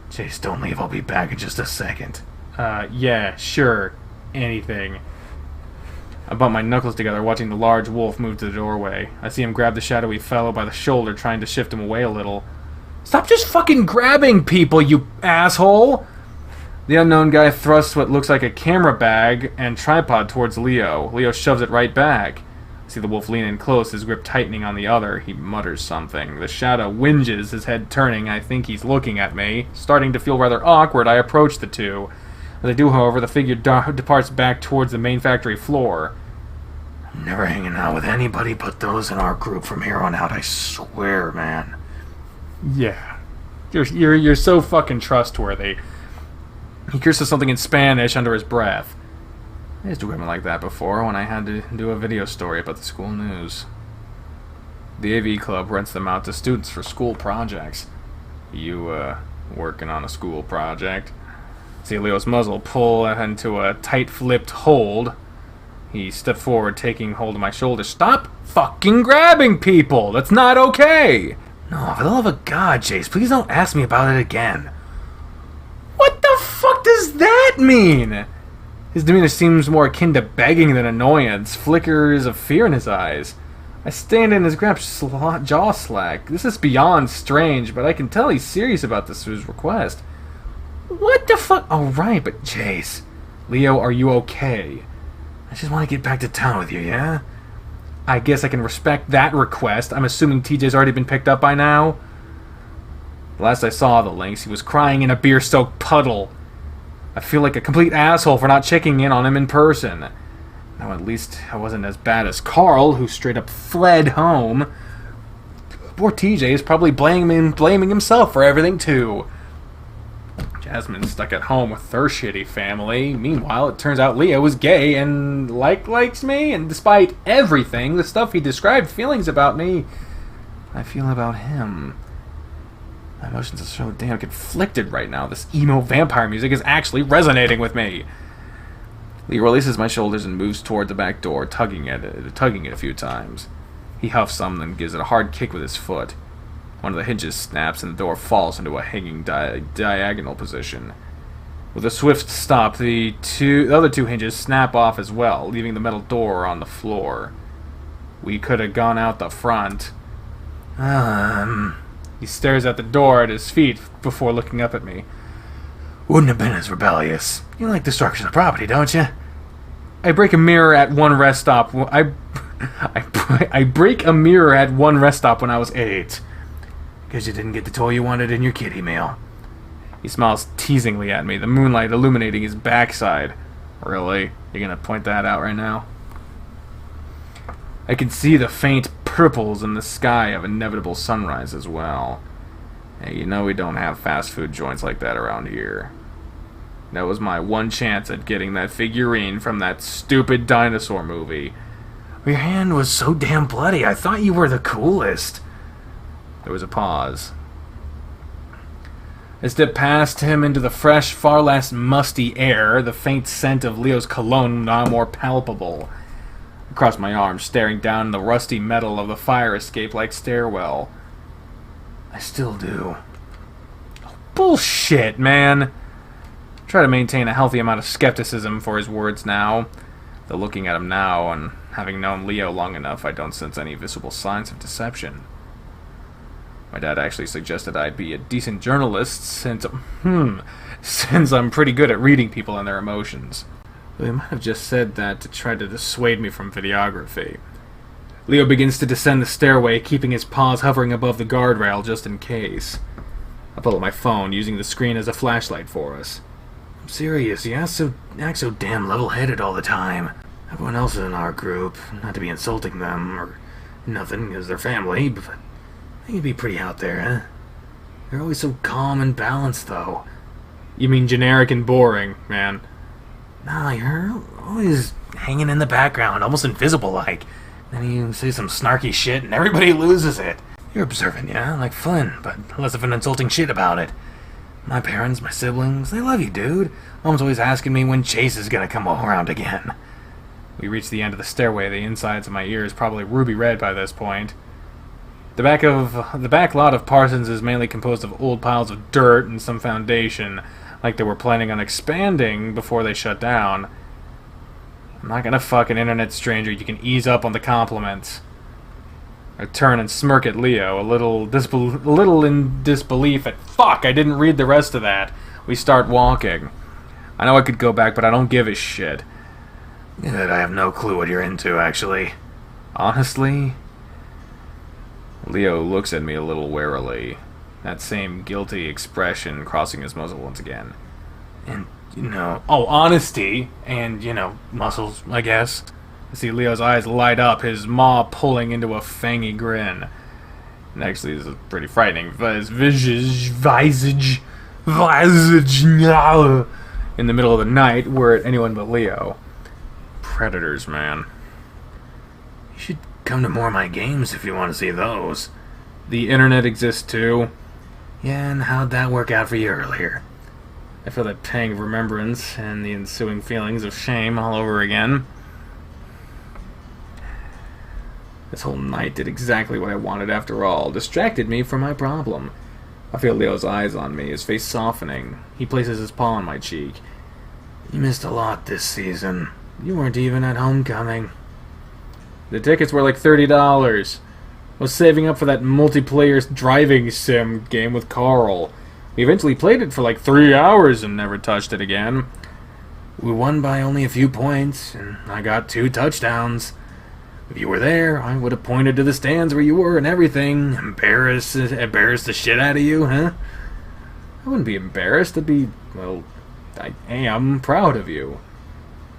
Chase, don't leave. I'll be back in just a second. Yeah, sure. Anything. I bump my knuckles together, watching the large wolf move to the doorway. I see him grab the shadowy fellow by the shoulder, trying to shift him away a little. Stop just fucking grabbing people, you asshole! The unknown guy thrusts what looks like a camera bag and tripod towards Leo. Leo shoves it right back. I see the wolf lean in close, his grip tightening on the other. He mutters something. The shadow whinges, his head turning. I think he's looking at me. Starting to feel rather awkward, I approach the two. As I do, however, the figure departs back towards the main factory floor. I'm never hanging out with anybody but those in our group from here on out, I swear, man. Yeah. You're so fucking trustworthy. He curses something in Spanish under his breath. I used to women like that before when I had to do a video story about the school news. The AV club rents them out to students for school projects. You, working on a school project? See Leo's muzzle pull into a tight-flipped hold. He stepped forward, taking hold of my shoulder. Stop fucking grabbing people! That's not okay! No, for the love of God, Chase, please don't ask me about it again. What the fuck does that mean? His demeanor seems more akin to begging than annoyance, flickers of fear in his eyes. I stand in his grab jaw slack. This is beyond strange, but I can tell he's serious about this his request. What the fuck? Oh, right, but Chase. Leo, are you okay? I just want to get back to town with you, yeah? I guess I can respect that request. I'm assuming TJ's already been picked up by now. The last I saw the Lynx, he was crying in a beer-soaked puddle. I feel like a complete asshole for not checking in on him in person. Now at least I wasn't as bad as Carl, who straight up fled home. Poor TJ is probably blaming himself for everything, too. Jasmine's stuck at home with her shitty family. Meanwhile, it turns out Leo is gay and likes me, and despite everything, the stuff he described feelings about me, I feel about him. My emotions are so damn conflicted right now. This emo vampire music is actually resonating with me. Leo releases my shoulders and moves toward the back door, tugging it a few times. He huffs some, then gives it a hard kick with his foot. One of the hinges snaps and the door falls into a hanging diagonal position. With a swift stop, the other two hinges snap off as well, leaving the metal door on the floor. We could have gone out the front. He stares at the door at his feet before looking up at me. Wouldn't have been as rebellious. You like destruction of property, don't you? I break a mirror at one rest stop. I break a mirror at one rest stop when I was 8. Because you didn't get the toy you wanted in your kiddie meal. He smiles teasingly at me, the moonlight illuminating his backside. Really? You're gonna point that out right now? I can see the faint purples in the sky of inevitable sunrise as well. Hey, you know we don't have fast food joints like that around here. That was my one chance at getting that figurine from that stupid dinosaur movie. Your hand was so damn bloody, I thought you were the coolest. There was a pause. I stepped past him into the fresh, far less musty air, the faint scent of Leo's cologne now more palpable. I crossed my arms, staring down the rusty metal of the fire escape-like stairwell. I still do. Oh, bullshit, man! Try to maintain a healthy amount of skepticism for his words now. Though looking at him now, and having known Leo long enough, I don't sense any visible signs of deception. My dad actually suggested I'd be a decent journalist since I'm pretty good at reading people and their emotions. They might have just said that to try to dissuade me from videography. Leo begins to descend the stairway, keeping his paws hovering above the guardrail just in case. I pull out my phone, using the screen as a flashlight for us. I'm serious, you act so damn level-headed all the time. Everyone else in our group, not to be insulting them or nothing, because they're family, but they can be pretty out there, huh? They're always so calm and balanced, though. You mean generic and boring, man. No, you're always hanging in the background, almost invisible-like. Then you say some snarky shit and everybody loses it. You're observant, yeah? Like Flynn, but less of an insulting shit about it. My parents, my siblings, they love you, dude. Mom's always asking me when Chase is gonna come around again. We reached the end of the stairway. The insides of my ears probably ruby red by this point. The back lot of Parsons is mainly composed of old piles of dirt and some foundation, like they were planning on expanding before they shut down. I'm not gonna fuck an internet stranger. You can ease up on the compliments. I turn and smirk at Leo, a little in disbelief at fuck. I didn't read the rest of that. We start walking. I know I could go back, but I don't give a shit. Good, I have no clue what you're into, actually. Honestly? Leo looks at me a little warily. That same guilty expression crossing his muzzle once again. And, honesty. And, muscles, I guess. I see Leo's eyes light up, his maw pulling into a fangy grin. And actually, this is pretty frightening. His visage, in the middle of the night, were it anyone but Leo. Predators, man. You should come to more of my games if you want to see those. The internet exists too. Yeah, and how'd that work out for you earlier? I feel that pang of remembrance and the ensuing feelings of shame all over again. This whole night did exactly what I wanted after all. Distracted me from my problem. I feel Leo's eyes on me, his face softening. He places his paw on my cheek. You missed a lot this season. You weren't even at homecoming. The tickets were like $30. I was saving up for that multiplayer driving sim game with Carl. We eventually played it for like 3 hours and never touched it again. We won by only a few points, and I got 2 touchdowns. If you were there, I would have pointed to the stands where you were and everything. Embarrassed the shit out of you, huh? I wouldn't be embarrassed. I am proud of you.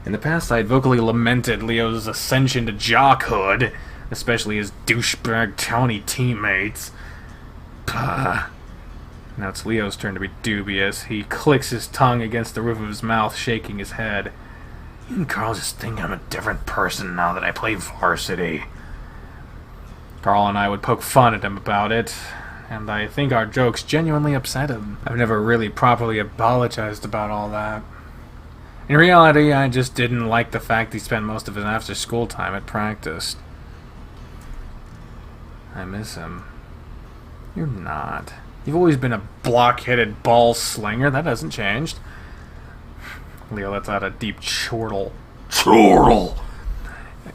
In the past, I had vocally lamented Leo's ascension to jockhood, especially his douchebag county teammates. Now it's Leo's turn to be dubious. He clicks his tongue against the roof of his mouth, shaking his head. You and Carl just think I'm a different person now that I play varsity. Carl and I would poke fun at him about it, and I think our jokes genuinely upset him. I've never really properly apologized about all that. In reality, I just didn't like the fact he spent most of his after-school time at practice. I miss him. You're not. You've always been a block-headed ball slinger. That hasn't changed. Leo lets out a deep chortle. Chortle!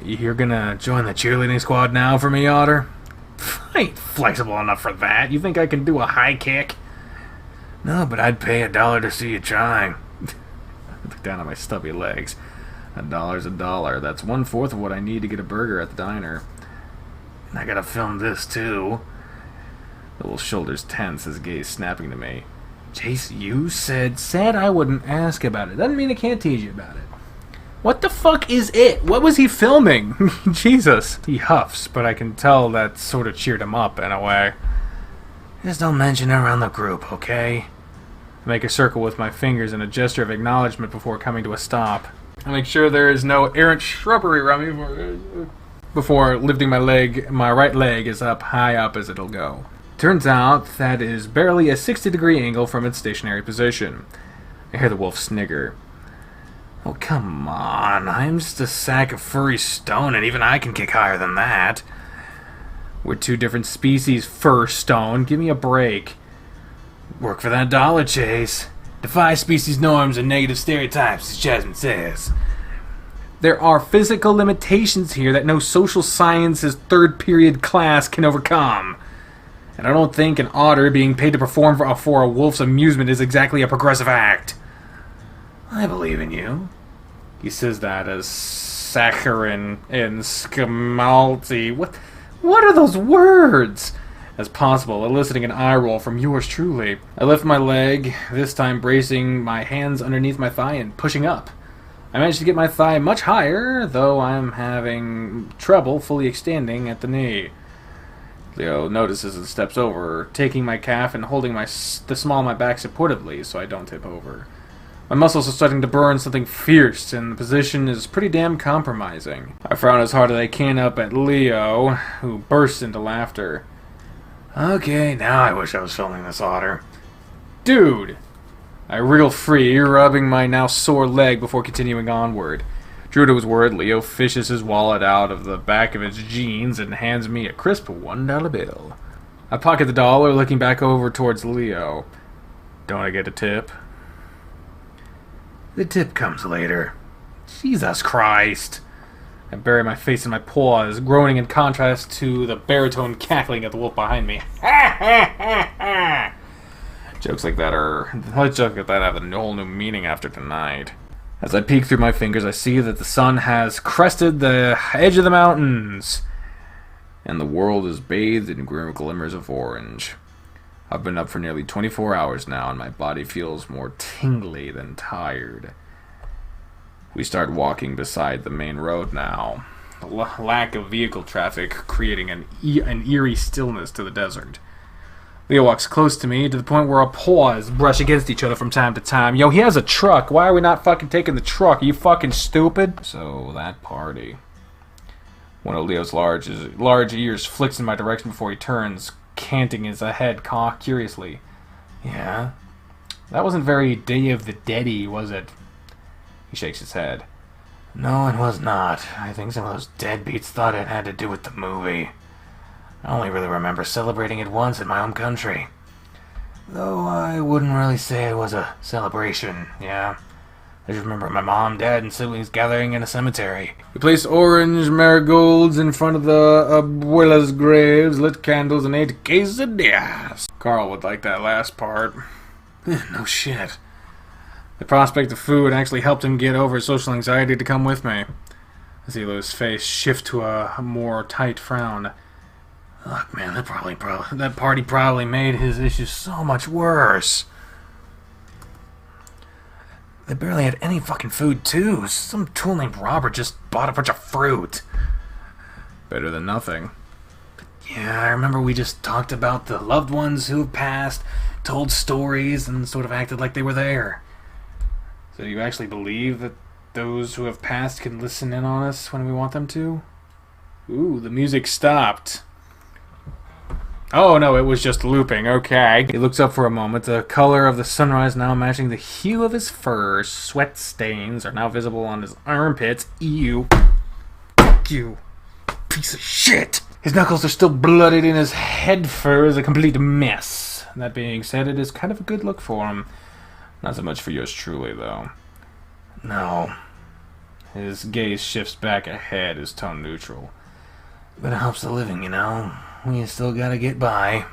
You're gonna join the cheerleading squad now for me, Otter? I ain't flexible enough for that. You think I can do a high kick? No, but I'd pay $1 to see you trying. I look down at my stubby legs. $1's $1. That's 1/4 of what I need to get a burger at the diner. And I gotta film this, too. The little shoulders tense, his gaze snapping to me. Chase, you said I wouldn't ask about it. Doesn't mean I can't tease you about it. What the fuck is it? What was he filming? Jesus. He huffs, but I can tell that sort of cheered him up in a way. Just don't mention it around the group, okay? I make a circle with my fingers in a gesture of acknowledgement before coming to a stop. I make sure there is no errant shrubbery around me before lifting my leg. My right leg is up, high up as it'll go. Turns out that is barely a 60-degree angle from its stationary position. I hear the wolf snigger. Oh, come on. I'm just a sack of furry stone, and even I can kick higher than that. We're 2 different species, fur stone. Give me a break. Work for that $1, Chase. Defy species norms and negative stereotypes, as Jasmine says. There are physical limitations here that no social sciences 3rd period class can overcome. And I don't think an otter being paid to perform for a wolf's amusement is exactly a progressive act. I believe in you. He says that as saccharine and scamalty. What are those words? As possible, eliciting an eye roll from yours truly. I lift my leg, this time bracing my hands underneath my thigh and pushing up. I managed to get my thigh much higher, though I'm having trouble fully extending at the knee. Leo notices and steps over, taking my calf and holding the small of my back supportively so I don't tip over. My muscles are starting to burn something fierce, and the position is pretty damn compromising. I frown as hard as I can up at Leo, who bursts into laughter. Okay, now I wish I was filming this otter. Dude! I wriggle free, rubbing my now sore leg before continuing onward. True to his word, Leo fishes his wallet out of the back of his jeans and hands me a crisp $1 bill. I pocket the dollar, looking back over towards Leo. Don't I get a tip? The tip comes later. Jesus Christ. I bury my face in my paws, groaning in contrast to the baritone cackling of the wolf behind me. Jokes like that have a whole new meaning after tonight. As I peek through my fingers, I see that the sun has crested the edge of the mountains, and the world is bathed in glimmers of orange. I've been up for nearly 24 hours now, and my body feels more tingly than tired. We start walking beside the main road now, the lack of vehicle traffic creating an eerie stillness to the desert. Leo walks close to me to the point where our paws brush against each other from time to time. Yo, he has a truck. Why are we not fucking taking the truck? Are you fucking stupid? So, that party. One of Leo's large ears flicks in my direction before he turns, canting his head curiously. Yeah? That wasn't very Day of the Dead-y, was it? He shakes his head. No, it was not. I think some of those deadbeats thought it had to do with the movie. I only really remember celebrating it once in my home country. Though I wouldn't really say it was a celebration, yeah. I just remember my mom, dad, and siblings gathering in a cemetery. We placed orange marigolds in front of the abuela's graves, lit candles, and ate quesadillas. Carl would like that last part. No shit. The prospect of food actually helped him get over his social anxiety to come with me. I see Lou's face shift to a more tight frown. Look, man, that party probably made his issues so much worse. They barely had any fucking food, too. Some tool named Robert just bought a bunch of fruit. Better than nothing. But yeah, I remember we just talked about the loved ones who have passed, told stories, and sort of acted like they were there. So do you actually believe that those who have passed can listen in on us when we want them to? Ooh, the music stopped. Oh, no, it was just looping. Okay. He looks up for a moment. The color of the sunrise now matching the hue of his fur. Sweat stains are now visible on his armpits. Ew. Fuck you. Piece of shit. His knuckles are still bloodied and his head fur is a complete mess. That being said, it is kind of a good look for him. Not so much for yours truly, though. No. His gaze shifts back ahead, his tone neutral. But it helps the living, you know. We still gotta get by.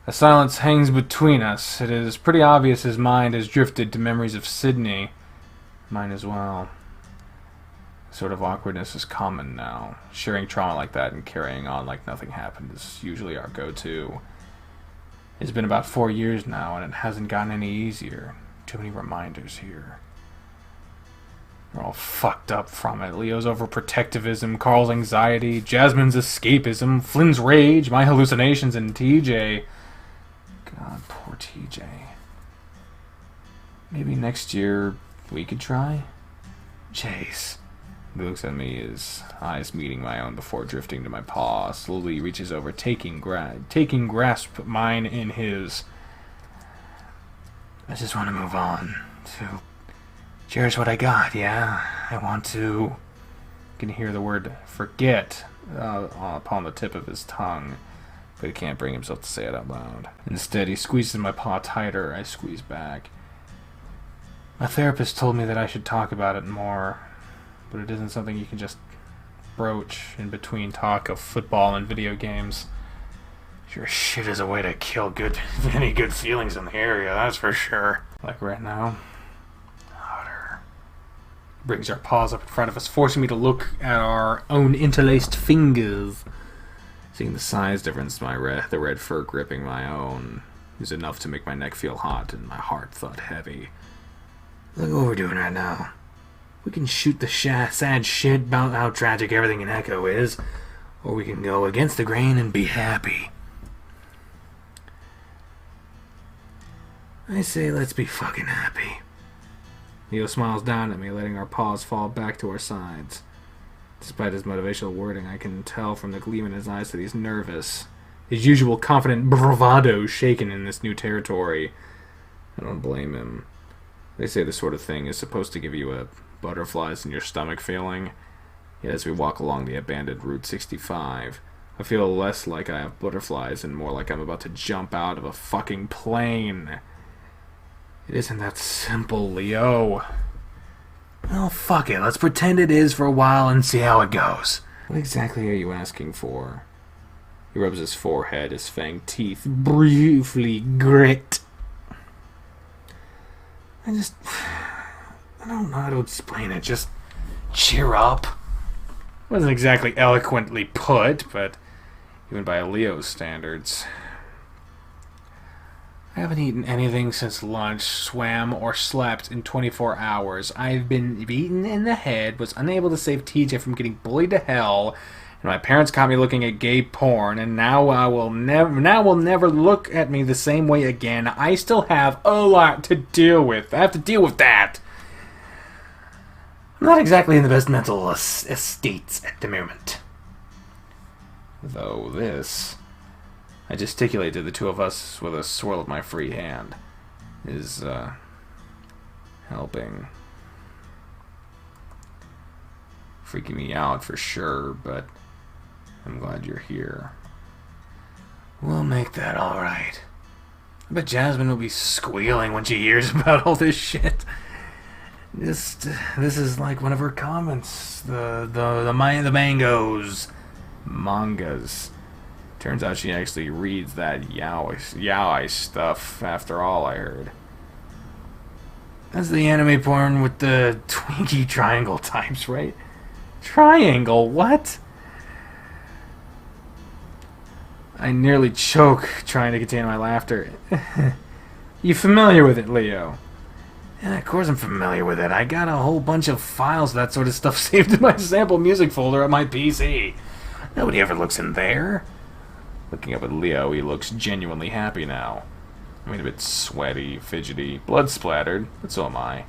A silence hangs between us. It is pretty obvious his mind has drifted to memories of Sydney. Mine as well. Sort of awkwardness is common now. Sharing trauma like that and carrying on like nothing happened is usually our go-to. It's been about 4 years now, and it hasn't gotten any easier. Too many reminders here. We're all fucked up from it. Leo's overprotectivism, Carl's anxiety, Jasmine's escapism, Flynn's rage, my hallucinations, and TJ. God, poor TJ. Maybe next year we could try? Chase. He looks at me, his eyes meeting my own before drifting to my paw. Slowly reaches over, taking grasp mine in his. I just want to move on to cherish what I got, yeah? I want to... You can hear the word forget upon the tip of his tongue, but he can't bring himself to say it out loud. Instead, he squeezes my paw tighter. I squeeze back. My therapist told me that I should talk about it more, but it isn't something you can just broach in between talk of football and video games. Sure shit is a way to kill any good feelings in the area, that's for sure. Like right now. Brings our paws up in front of us, forcing me to look at our own interlaced fingers. Seeing the size difference, the red fur gripping my own is enough to make my neck feel hot and my heart thud heavy. Look what we're doing right now. We can shoot the sad shit about how tragic everything in Echo is, or we can go against the grain and be happy. I say let's be fucking happy. Leo smiles down at me, letting our paws fall back to our sides. Despite his motivational wording, I can tell from the gleam in his eyes that he's nervous. His usual confident bravado shaken in this new territory. I don't blame him. They say this sort of thing is supposed to give you a butterflies in your stomach feeling. Yet as we walk along the abandoned Route 65, I feel less like I have butterflies and more like I'm about to jump out of a fucking plane. It isn't that simple, Leo. Well, fuck it. Let's pretend it is for a while and see how it goes. What exactly are you asking for? He rubs his forehead, his fanged teeth briefly grit. I don't know how to explain it. Just cheer up. Wasn't exactly eloquently put, but even by Leo's standards. I haven't eaten anything since lunch, swam, or slept in 24 hours. I've been beaten in the head, was unable to save TJ from getting bullied to hell, and my parents caught me looking at gay porn, and now will never look at me the same way again. I still have a lot to deal with. I have to deal with that. I'm not exactly in the best mental estates at the moment. Though this, I gesticulate to the two of us with a swirl of my free hand, is helping. Freaking me out for sure, but I'm glad you're here. We'll make that alright. I bet Jasmine will be squealing when she hears about all this shit. This is like one of her comments. The mangas. Turns out she actually reads that yaoi stuff after all, I heard. That's the anime porn with the Twinkie triangle types, right? Triangle, what? I nearly choke trying to contain my laughter. You familiar with it, Leo? Yeah, of course I'm familiar with it. I got a whole bunch of files of that sort of stuff saved in my sample music folder at my PC. Nobody ever looks in there. Looking up at Leo, he looks genuinely happy now. I mean, a bit sweaty, fidgety, blood splattered, but so am I.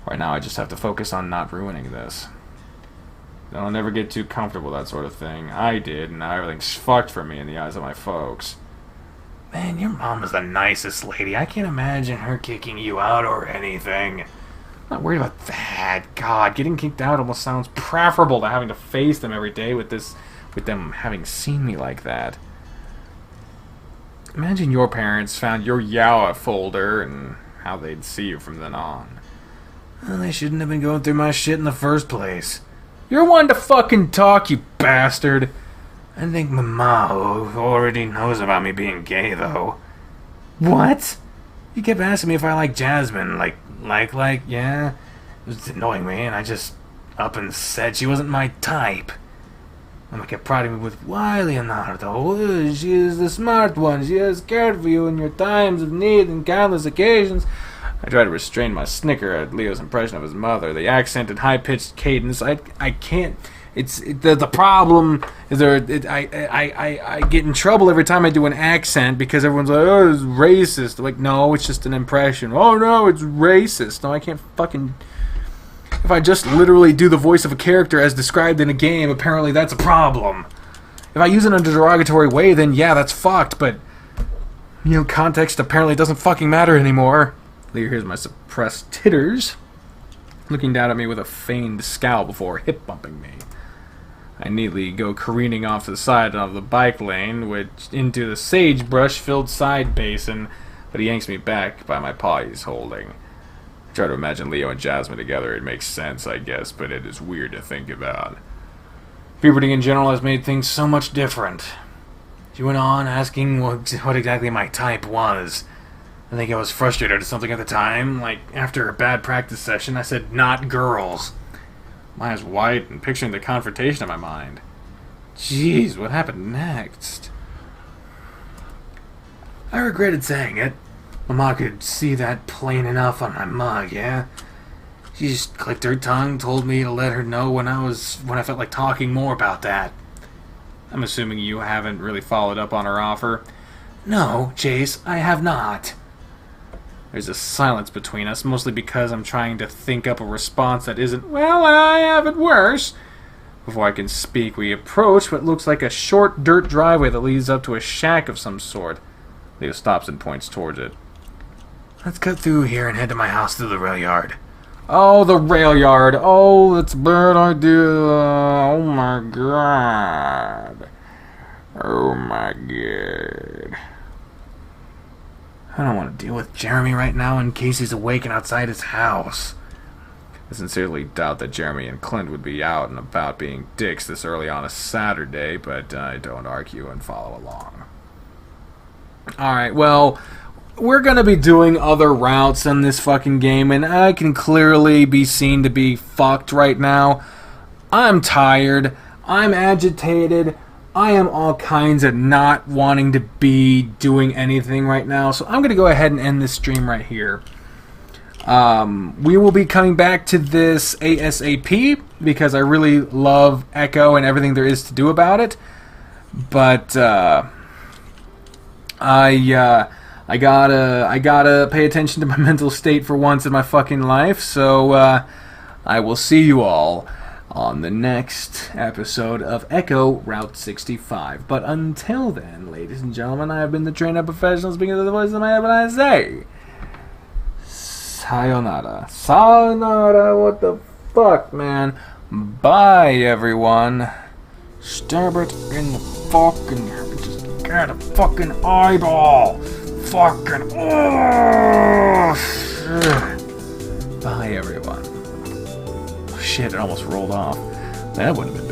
Right now I just have to focus on not ruining this. I'll never get too comfortable with that sort of thing. I did, and now everything's fucked for me in the eyes of my folks. Man, your mom is the nicest lady. I can't imagine her kicking you out or anything. I'm not worried about that. God, getting kicked out almost sounds preferable to having to face them every day with them having seen me like that. Imagine your parents found your Yaoi folder and how they'd see you from then on. Well, they shouldn't have been going through my shit in the first place. You're one to fucking talk, you bastard. I think Mama already knows about me being gay, though. What? He kept asking me if I like Jasmine. Like, yeah. It was annoying me, and I just up and said she wasn't my type. Mama kept prodding me with, why, Leonardo? She is the smart one. She has cared for you in your times of need and countless occasions. I tried to restrain my snicker at Leo's impression of his mother. The accent and high-pitched cadence, I can't... The problem is I get in trouble every time I do an accent because everyone's like, oh, it's racist. I'm like, no, it's just an impression. Oh, no, it's racist. No, I can't fucking... If I just literally do the voice of a character as described in a game, apparently that's a problem. If I use it in a derogatory way, then yeah, that's fucked, but... You know, context apparently doesn't fucking matter anymore. Here's my suppressed titters, looking down at me with a feigned scowl before hip-bumping me. I neatly go careening off to the side of the bike lane, which into the sagebrush-filled side basin, but he yanks me back by my paw he's holding. I try to imagine Leo and Jasmine together. It makes sense, I guess, but it is weird to think about. Puberty in general has made things so much different. She went on asking what exactly my type was. I think I was frustrated at something at the time. Like, after a bad practice session, I said, not girls. My eyes wide and picturing the confrontation in my mind. Jeez, what happened next? I regretted saying it. Mama could see that plain enough on my mug, yeah? She just clicked her tongue, told me to let her know when I felt like talking more about that. I'm assuming you haven't really followed up on her offer. No, Chase, I have not. There's a silence between us, mostly because I'm trying to think up a response that isn't, well, I have it worse. Before I can speak, we approach what looks like a short dirt driveway that leads up to a shack of some sort. Leo stops and points towards it. Let's cut through here and head to my house through the rail yard. Oh, the rail yard. Oh, that's a bad idea. Oh my god. Oh my god. I don't want to deal with Jeremy right now in case he's awake and outside his house. I sincerely doubt that Jeremy and Clint would be out and about being dicks this early on a Saturday, but I don't argue and follow along. Alright, well, we're gonna be doing other routes in this fucking game, and I can clearly be seen to be fucked right now. I'm tired. I'm agitated. I am all kinds of not wanting to be doing anything right now, so I'm gonna go ahead and end this stream right here. We will be coming back to this ASAP because I really love Echo and everything there is to do about it. But I gotta pay attention to my mental state for once in my fucking life. So I will see you all on the next episode of Echo Route 65. But until then, ladies and gentlemen, I have been the trainer professional speaking to the voice of my head when I say sayonara. Sayonara, what the fuck, man? Bye, everyone. Stab it in the fucking... Just get a fucking eyeball. Fucking... Oh, shit. Bye, everyone. Oh, shit, it almost rolled off. That would have been